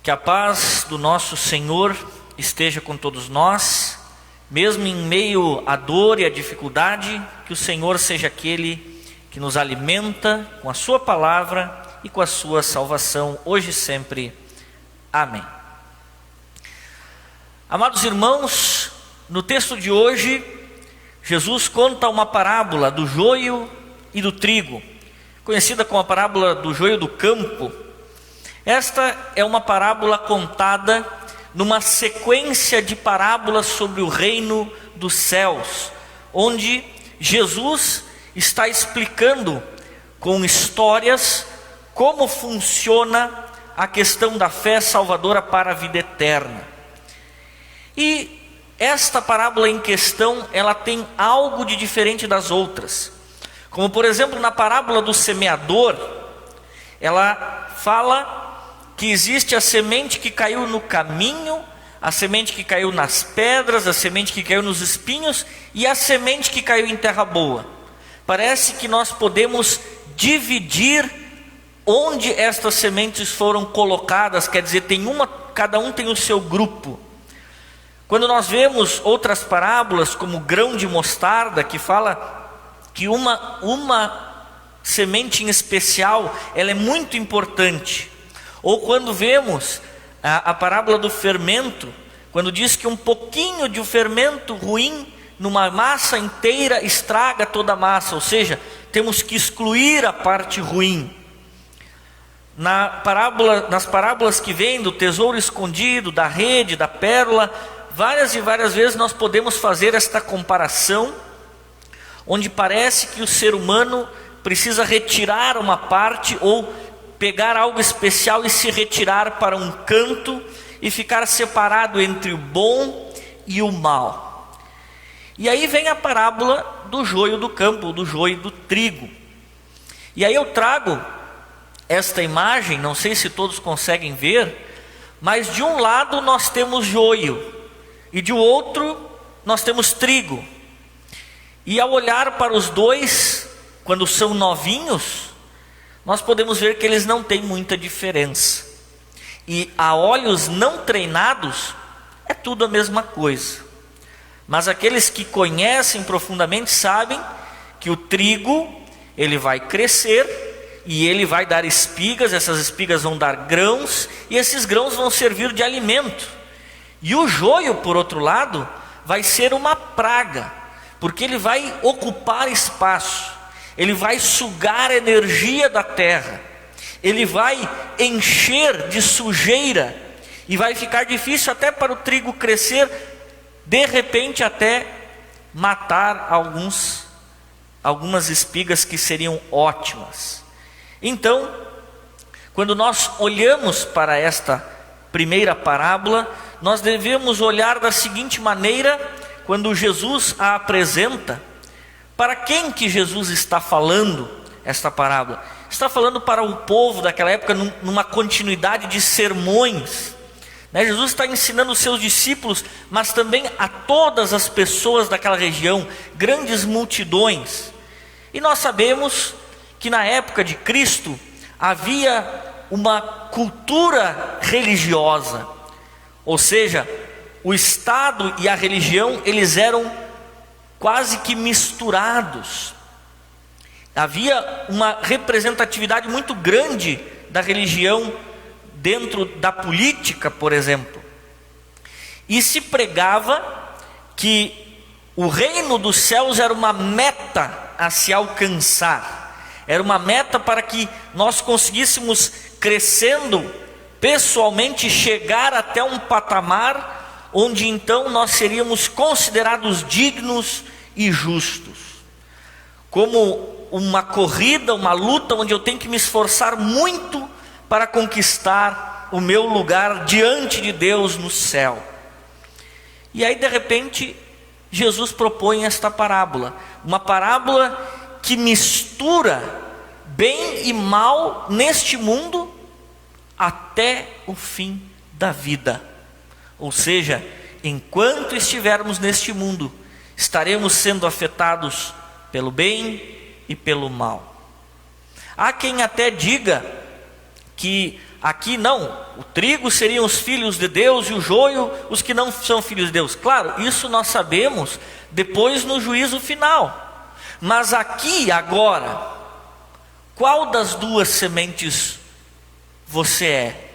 Que a paz do nosso Senhor esteja com todos nós, mesmo em meio à dor e à dificuldade, que o Senhor seja aquele que nos alimenta com a sua palavra e com a sua salvação, hoje e sempre. Amém. Amados irmãos, no texto de hoje, Jesus conta uma parábola do joio e do trigo, conhecida como a parábola do joio do campo. Esta é uma parábola contada numa sequência de parábolas sobre o reino dos céus, onde Jesus está explicando com histórias como funciona a questão da fé salvadora para a vida eterna. E esta parábola em questão, ela tem algo de diferente das outras. Como por exemplo, na parábola do semeador, ela fala que existe a semente que caiu no caminho, a semente que caiu nas pedras, a semente que caiu nos espinhos e a semente que caiu em terra boa. Parece que nós podemos dividir onde estas sementes foram colocadas, quer dizer, cada um tem o seu grupo. Quando nós vemos outras parábolas, como o grão de mostarda, que fala que uma semente em especial, ela é muito importante. Ou quando vemos a parábola do fermento, quando diz que um pouquinho de um fermento ruim numa massa inteira estraga toda a massa, ou seja, temos que excluir a parte ruim. Nas parábolas que vêm do tesouro escondido, da rede, da pérola, várias e várias vezes nós podemos fazer esta comparação, onde parece que o ser humano precisa retirar uma parte ou pegar algo especial e se retirar para um canto e ficar separado entre o bom e o mal. E aí vem a parábola do joio do campo, do joio do trigo. E aí eu trago esta imagem, não sei se todos conseguem ver, mas de um lado nós temos joio e de outro nós temos trigo. E ao olhar para os dois, quando são novinhos, nós podemos ver que eles não têm muita diferença. E a olhos não treinados, é tudo a mesma coisa. Mas aqueles que conhecem profundamente sabem que o trigo, ele vai crescer e ele vai dar espigas, essas espigas vão dar grãos, e esses grãos vão servir de alimento. E o joio, por outro lado, vai ser uma praga, porque ele vai ocupar espaço. Ele vai sugar a energia da terra, ele vai encher de sujeira, e vai ficar difícil até para o trigo crescer, de repente até matar algumas espigas que seriam ótimas. Então, quando nós olhamos para esta primeira parábola, nós devemos olhar da seguinte maneira, quando Jesus a apresenta. Para quem que Jesus está falando esta parábola? Está falando para o povo daquela época, numa continuidade de sermões. Jesus está ensinando os seus discípulos, mas também a todas as pessoas daquela região, grandes multidões. E nós sabemos que na época de Cristo havia uma cultura religiosa, ou seja, o Estado e a religião, eles eram quase que misturados. Havia uma representatividade muito grande da religião dentro da política, por exemplo. E se pregava que o reino dos céus era uma meta a se alcançar. Era uma meta para que nós conseguíssemos, crescendo pessoalmente, chegar até um patamar onde então nós seríamos considerados dignos e justos. Como uma corrida, uma luta, onde eu tenho que me esforçar muito para conquistar o meu lugar diante de Deus no céu. E aí de repente Jesus propõe esta parábola, uma parábola que mistura bem e mal neste mundo até o fim da vida. Ou seja, enquanto estivermos neste mundo, estaremos sendo afetados pelo bem e pelo mal. Há quem até diga que aqui não, o trigo seriam os filhos de Deus e o joio os que não são filhos de Deus. Claro, isso nós sabemos depois no juízo final. Mas aqui, agora, qual das duas sementes você é?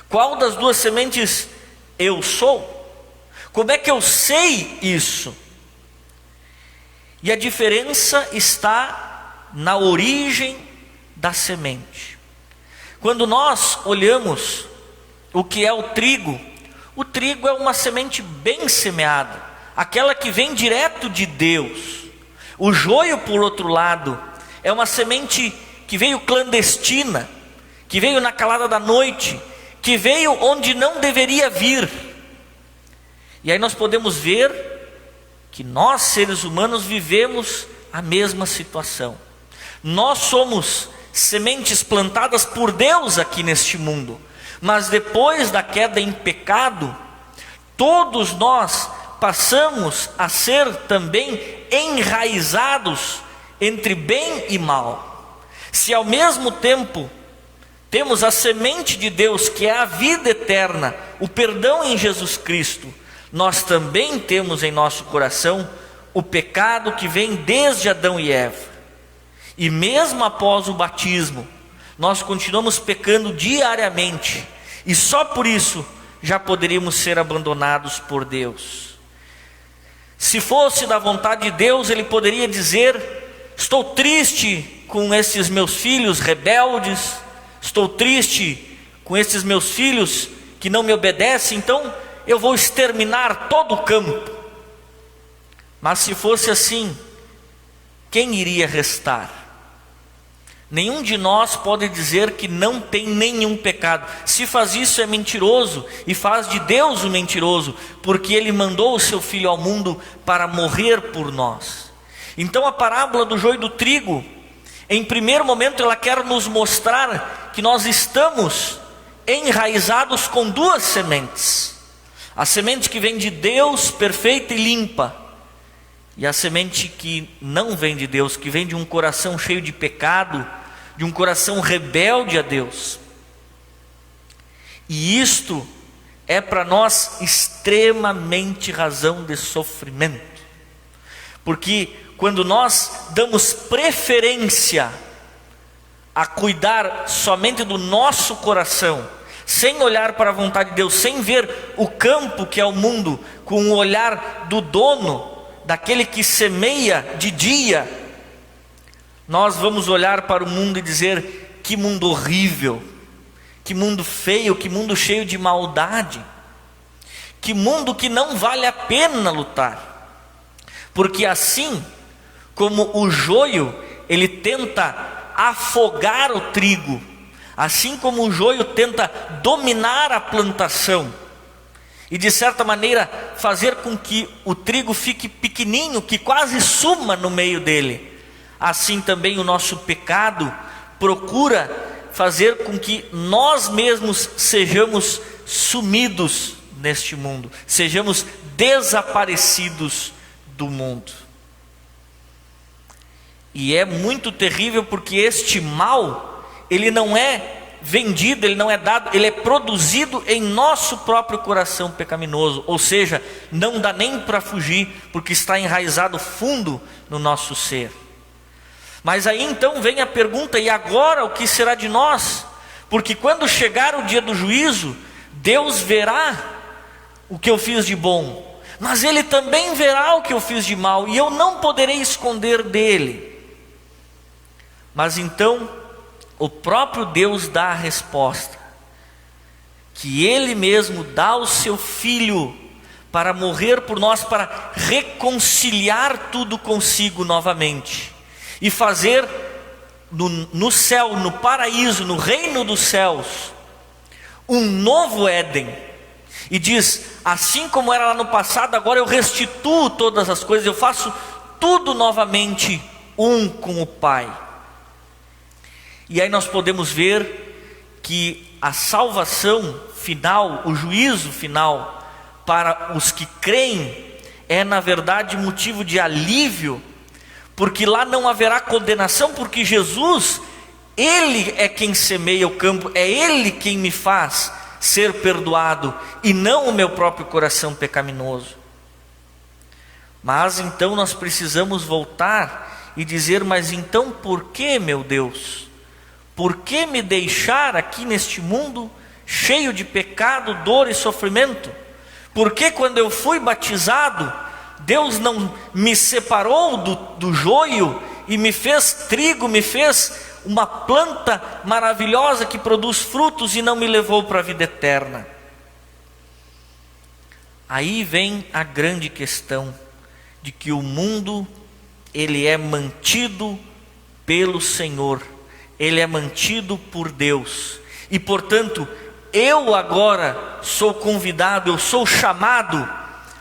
Qual das duas sementes eu sou? Como é que eu sei isso? E a diferença está na origem da semente. Quando nós olhamos o que é o trigo é uma semente bem semeada, aquela que vem direto de Deus. O joio, por outro lado, é uma semente que veio clandestina, que veio na calada da noite, que veio onde não deveria vir. E aí nós podemos ver que nós, seres humanos, vivemos a mesma situação. Nós somos sementes plantadas por Deus aqui neste mundo, mas depois da queda em pecado, todos nós passamos a ser também enraizados entre bem e mal. Se ao mesmo tempo temos a semente de Deus, que é a vida eterna, o perdão em Jesus Cristo, nós também temos em nosso coração o pecado que vem desde Adão e Eva. E mesmo após o batismo, nós continuamos pecando diariamente, e só por isso já poderíamos ser abandonados por Deus. Se fosse da vontade de Deus, Ele poderia dizer: estou triste com esses meus filhos rebeldes, estou triste com esses meus filhos que não me obedecem, então eu vou exterminar todo o campo. Mas se fosse assim, quem iria restar? Nenhum de nós pode dizer que não tem nenhum pecado. Se faz isso, é mentiroso, e faz de Deus o mentiroso, porque Ele mandou o seu Filho ao mundo para morrer por nós. Então a parábola do joio e do trigo, em primeiro momento, ela quer nos mostrar que nós estamos enraizados com duas sementes: a semente que vem de Deus, perfeita e limpa, e a semente que não vem de Deus, que vem de um coração cheio de pecado, de um coração rebelde a Deus. E isto é para nós extremamente razão de sofrimento, porque quando nós damos preferência a cuidar somente do nosso coração, sem olhar para a vontade de Deus, sem ver o campo que é o mundo, com o olhar do dono, daquele que semeia de dia, nós vamos olhar para o mundo e dizer: que mundo horrível, que mundo feio, que mundo cheio de maldade, que mundo que não vale a pena lutar. Porque assim como o joio, ele tenta afogar o trigo, assim como o joio tenta dominar a plantação, e de certa maneira fazer com que o trigo fique pequenininho, que quase suma no meio dele, assim também o nosso pecado procura fazer com que nós mesmos sejamos sumidos neste mundo, sejamos desaparecidos do mundo. E é muito terrível, porque este mal, ele não é vendido, ele não é dado, ele é produzido em nosso próprio coração pecaminoso, ou seja, não dá nem para fugir, porque está enraizado fundo no nosso ser. Mas aí então vem a pergunta: e agora o que será de nós? Porque quando chegar o dia do juízo, Deus verá o que eu fiz de bom, mas Ele também verá o que eu fiz de mal, e eu não poderei esconder dele. Mas então o próprio Deus dá a resposta, que Ele mesmo dá o seu Filho para morrer por nós, para reconciliar tudo consigo novamente, e fazer no céu, no paraíso, no reino dos céus, um novo Éden. E diz: assim como era lá no passado, agora eu restituo todas as coisas, eu faço tudo novamente um com o Pai. E aí nós podemos ver que a salvação final, o juízo final para os que creem, é na verdade motivo de alívio, porque lá não haverá condenação, porque Jesus Ele é quem semeia o campo, é Ele quem me faz ser perdoado, e não o meu próprio coração pecaminoso. Mas então nós precisamos voltar e dizer: mas então por que, meu Deus? Por que me deixar aqui neste mundo cheio de pecado, dor e sofrimento? Por que quando eu fui batizado, Deus não me separou do joio e me fez trigo, me fez uma planta maravilhosa que produz frutos e não me levou para a vida eterna? Aí vem a grande questão de que o mundo, ele é mantido pelo Senhor, ele é mantido por Deus, e portanto eu agora sou convidado, eu sou chamado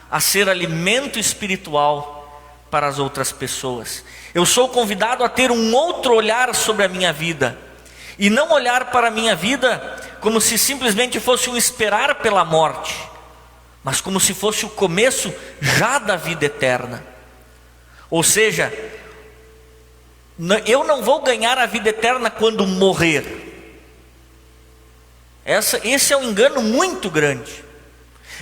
a ser alimento espiritual para as outras pessoas. Eu sou convidado a ter um outro olhar sobre a minha vida, e não olhar para a minha vida como se simplesmente fosse um esperar pela morte, mas como se fosse o começo já da vida eterna. Ou seja, eu não vou ganhar a vida eterna quando morrer. Esse é um engano muito grande.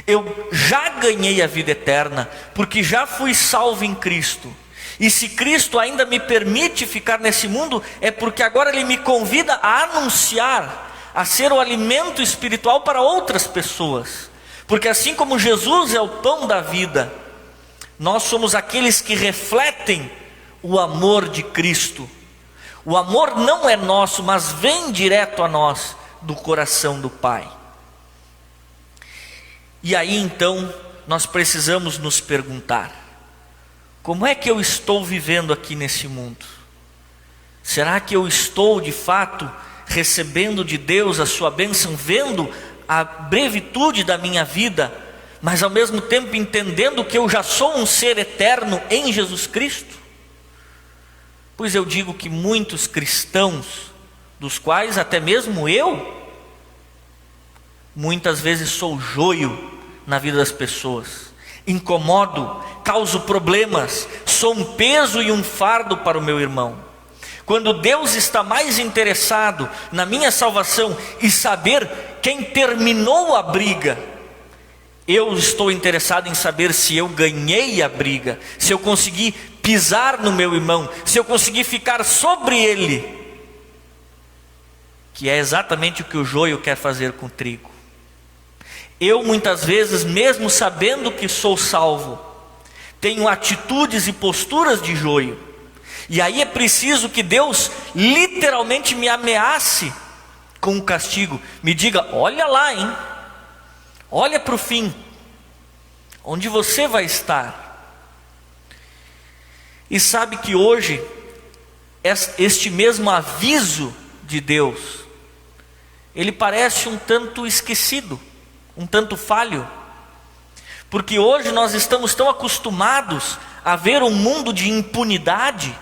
Eu já ganhei a vida eterna, porque já fui salvo em Cristo. E se Cristo ainda me permite ficar nesse mundo, é porque agora Ele me convida a anunciar, a ser o alimento espiritual para outras pessoas. Porque assim como Jesus é o pão da vida, nós somos aqueles que refletem o amor de Cristo. O amor não é nosso, mas vem direto a nós, do coração do Pai. E aí então nós precisamos nos perguntar: como é que eu estou vivendo aqui nesse mundo? Será que eu estou de fato recebendo de Deus a sua bênção, vendo a brevitude da minha vida, mas ao mesmo tempo entendendo que eu já sou um ser eterno em Jesus Cristo? Pois eu digo que muitos cristãos, dos quais até mesmo eu, muitas vezes sou joio na vida das pessoas, incomodo, causo problemas, sou um peso e um fardo para o meu irmão. Quando Deus está mais interessado na minha salvação e saber quem terminou a briga, eu estou interessado em saber se eu ganhei a briga, se eu consegui pisar no meu irmão, se eu consegui ficar sobre ele, que é exatamente o que o joio quer fazer com o trigo. Eu muitas vezes, mesmo sabendo que sou salvo, tenho atitudes e posturas de joio, e aí é preciso que Deus literalmente me ameace com o castigo, me diga: olha lá, hein? Olha para o fim, onde você vai estar. E sabe que hoje, este mesmo aviso de Deus, ele parece um tanto esquecido, um tanto falho, porque hoje nós estamos tão acostumados a ver um mundo de impunidade,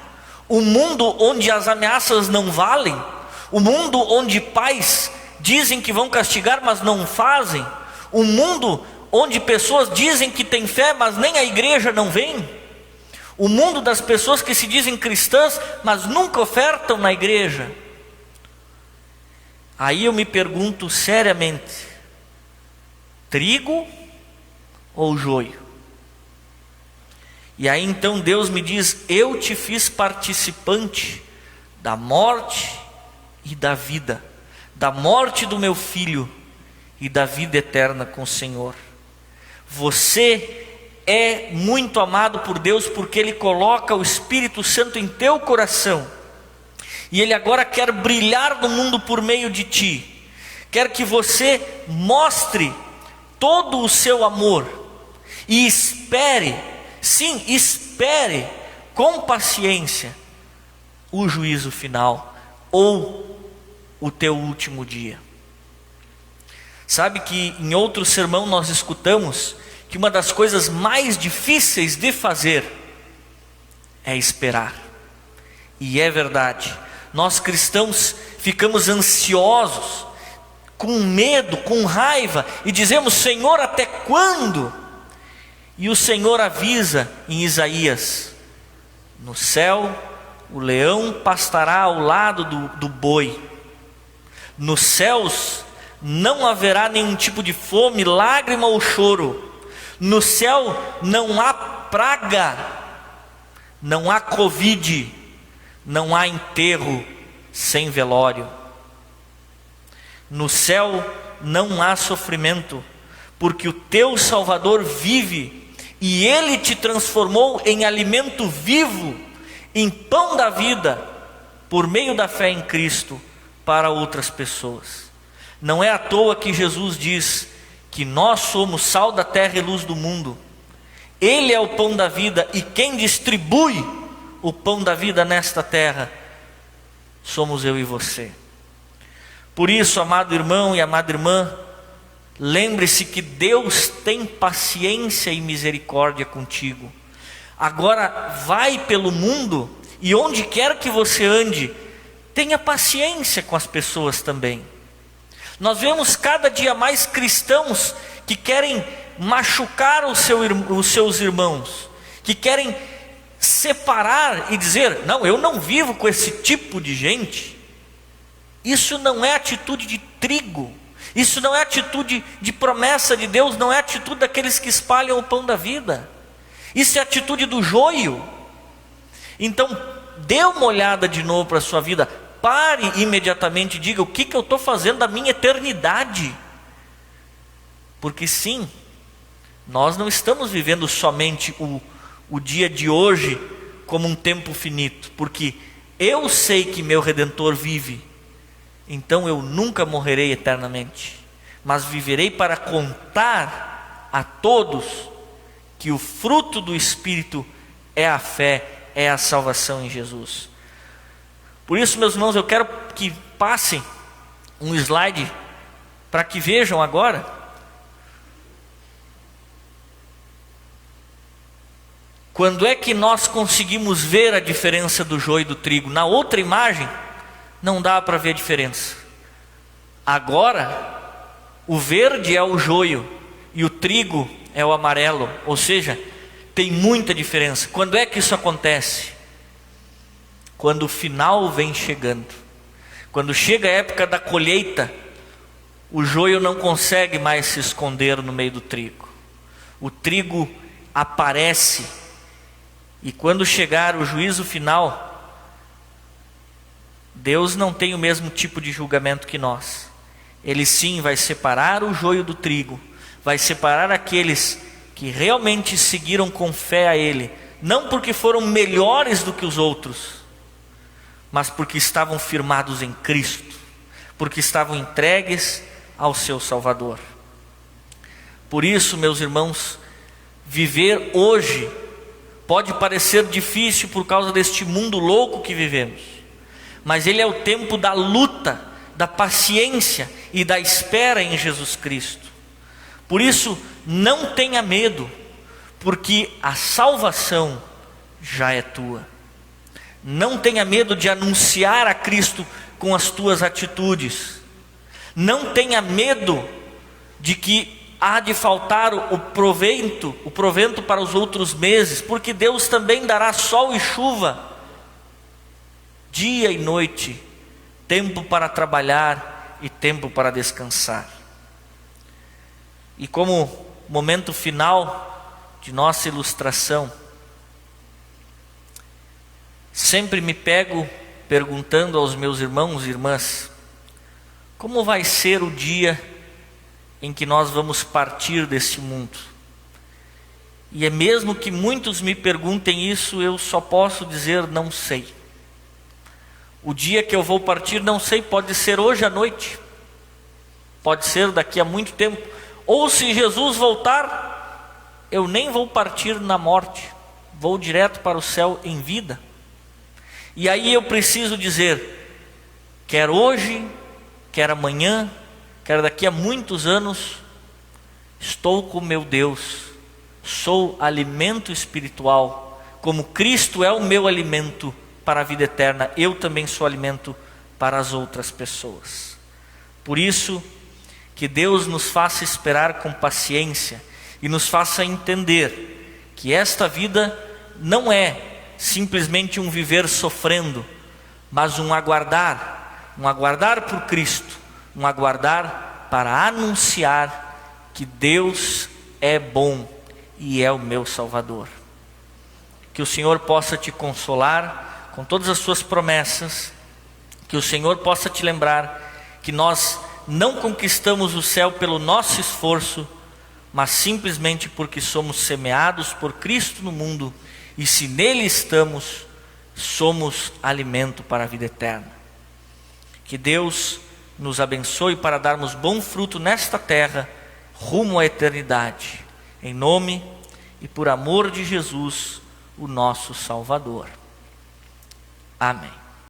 um mundo onde as ameaças não valem, um mundo onde pais dizem que vão castigar, mas não fazem, um mundo onde pessoas dizem que têm fé, mas nem a igreja não vem, o mundo das pessoas que se dizem cristãs, mas nunca ofertam na igreja. Aí eu me pergunto seriamente: trigo ou joio? E aí então Deus me diz: eu te fiz participante da morte e da vida, da morte do meu filho e da vida eterna com o Senhor. Você é muito amado por Deus, porque Ele coloca o Espírito Santo em teu coração, e Ele agora quer brilhar no mundo por meio de ti, quer que você mostre todo o seu amor, e espere, sim, espere com paciência o juízo final, ou o teu último dia. Sabe que em outro sermão nós escutamos que uma das coisas mais difíceis de fazer é esperar. E é verdade, nós cristãos ficamos ansiosos, com medo, com raiva, e dizemos: Senhor, até quando? E o Senhor avisa em Isaías: no céu o leão pastará ao lado do boi. Nos céus não haverá nenhum tipo de fome, lágrima ou choro. No céu não há praga, não há Covid, não há enterro sem velório. No céu não há sofrimento, porque o teu Salvador vive e Ele te transformou em alimento vivo, em pão da vida, por meio da fé em Cristo, para outras pessoas. Não é à toa que Jesus diz que nós somos sal da terra e luz do mundo. Ele é o pão da vida, e quem distribui o pão da vida nesta terra somos eu e você. Por isso, amado irmão e amada irmã, lembre-se que Deus tem paciência e misericórdia contigo. Agora vai pelo mundo, e onde quer que você ande, tenha paciência com as pessoas também. Nós vemos cada dia mais cristãos que querem machucar os seus irmãos, que querem separar e dizer: não, eu não vivo com esse tipo de gente. Isso não é atitude de trigo, isso não é atitude de promessa de Deus, não é atitude daqueles que espalham o pão da vida. Isso é atitude do joio. Então, dê uma olhada de novo para a sua vida. Pare imediatamente e diga: o que eu estou fazendo da minha eternidade? Porque sim, nós não estamos vivendo somente o dia de hoje como um tempo finito. Porque eu sei que meu Redentor vive, então eu nunca morrerei eternamente, mas viverei para contar a todos que o fruto do Espírito é a fé, é a salvação em Jesus. Por isso, meus irmãos, eu quero que passem um slide para que vejam agora quando é que nós conseguimos ver a diferença do joio e do trigo. Na outra imagem não dá para ver a diferença. Agora o verde é o joio e o trigo é o amarelo, ou seja, tem muita diferença. Quando é que isso acontece? Quando o final vem chegando. Quando chega a época da colheita, o joio não consegue mais se esconder no meio do trigo. O trigo aparece, e quando chegar o juízo final, Deus não tem o mesmo tipo de julgamento que nós. Ele sim vai separar o joio do trigo, vai separar aqueles que realmente seguiram com fé a Ele, não porque foram melhores do que os outros, mas porque estavam firmados em Cristo, porque estavam entregues ao seu Salvador. Por isso, meus irmãos, viver hoje pode parecer difícil por causa deste mundo louco que vivemos, mas ele é o tempo da luta, da paciência e da espera em Jesus Cristo. Por isso, não tenha medo, porque a salvação já é tua. Não tenha medo de anunciar a Cristo com as tuas atitudes. Não tenha medo de que há de faltar o provento para os outros meses, porque Deus também dará sol e chuva, dia e noite, tempo para trabalhar e tempo para descansar. E como momento final de nossa ilustração, sempre me pego perguntando aos meus irmãos e irmãs: como vai ser o dia em que nós vamos partir deste mundo? E é mesmo que muitos me perguntem isso, eu só posso dizer: não sei. O dia que eu vou partir, não sei, pode ser hoje à noite, pode ser daqui a muito tempo, ou se Jesus voltar, eu nem vou partir na morte, vou direto para o céu em vida. E aí eu preciso dizer, quer hoje, quer amanhã, quer daqui a muitos anos, estou com meu Deus, sou alimento espiritual, como Cristo é o meu alimento para a vida eterna, eu também sou alimento para as outras pessoas. Por isso, que Deus nos faça esperar com paciência e nos faça entender que esta vida não é simplesmente um viver sofrendo, mas um aguardar por Cristo, um aguardar para anunciar que Deus é bom e é o meu Salvador. Que o Senhor possa te consolar com todas as suas promessas, que o Senhor possa te lembrar que nós não conquistamos o céu pelo nosso esforço, mas simplesmente porque somos semeados por Cristo no mundo, e se nele estamos, somos alimento para a vida eterna. Que Deus nos abençoe para darmos bom fruto nesta terra, rumo à eternidade, em nome e por amor de Jesus, o nosso Salvador. Amém.